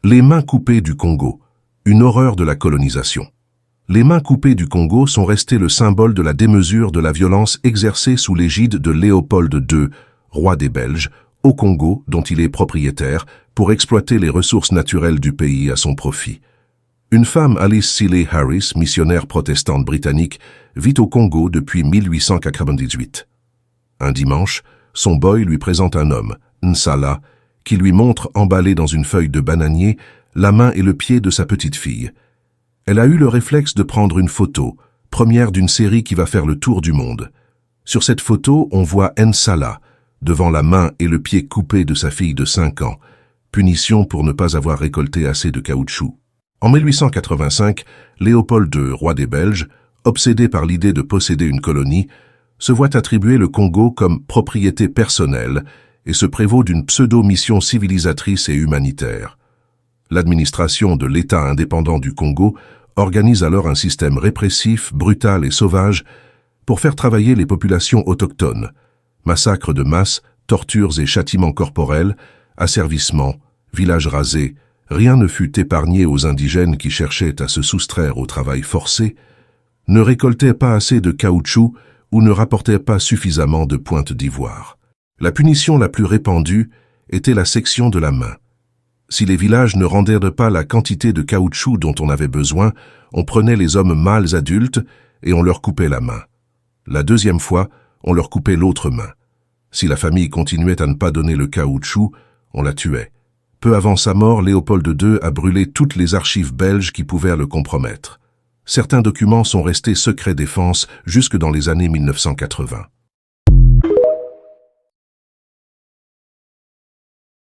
Les mains coupées du Congo, une horreur de la colonisation. Les mains coupées du Congo sont restées le symbole de la démesure de la violence exercée sous l'égide de Léopold II, roi des Belges, au Congo, dont il est propriétaire, pour exploiter les ressources naturelles du pays à son profit. Une femme, Alice Seeley Harris, missionnaire protestante britannique, vit au Congo depuis 1898. Un dimanche, son boy lui présente un homme, Nsala, qui lui montre, emballé dans une feuille de bananier, la main et le pied de sa petite fille. Elle a eu le réflexe de prendre une photo, première d'une série qui va faire le tour du monde. Sur cette photo, on voit Nsala, devant la main et le pied coupés de sa fille de 5 ans, punition pour ne pas avoir récolté assez de caoutchouc. En 1885, Léopold II, roi des Belges, obsédé par l'idée de posséder une colonie, se voit attribuer le Congo comme propriété personnelle et se prévaut d'une pseudo-mission civilisatrice et humanitaire. L'administration de l'État indépendant du Congo organise alors un système répressif, brutal et sauvage pour faire travailler les populations autochtones. Massacres de masse, tortures et châtiments corporels, asservissements, villages rasés, rien ne fut épargné aux indigènes qui cherchaient à se soustraire au travail forcé, ne récoltaient pas assez de caoutchouc ou ne rapportaient pas suffisamment de pointes d'ivoire. La punition la plus répandue était la section de la main. Si les villages ne rendaient pas la quantité de caoutchouc dont on avait besoin, on prenait les hommes mâles adultes et on leur coupait la main. La deuxième fois, on leur coupait l'autre main. Si la famille continuait à ne pas donner le caoutchouc, on la tuait. Peu avant sa mort, Léopold II a brûlé toutes les archives belges qui pouvaient le compromettre. Certains documents sont restés secret défense jusque dans les années 1980.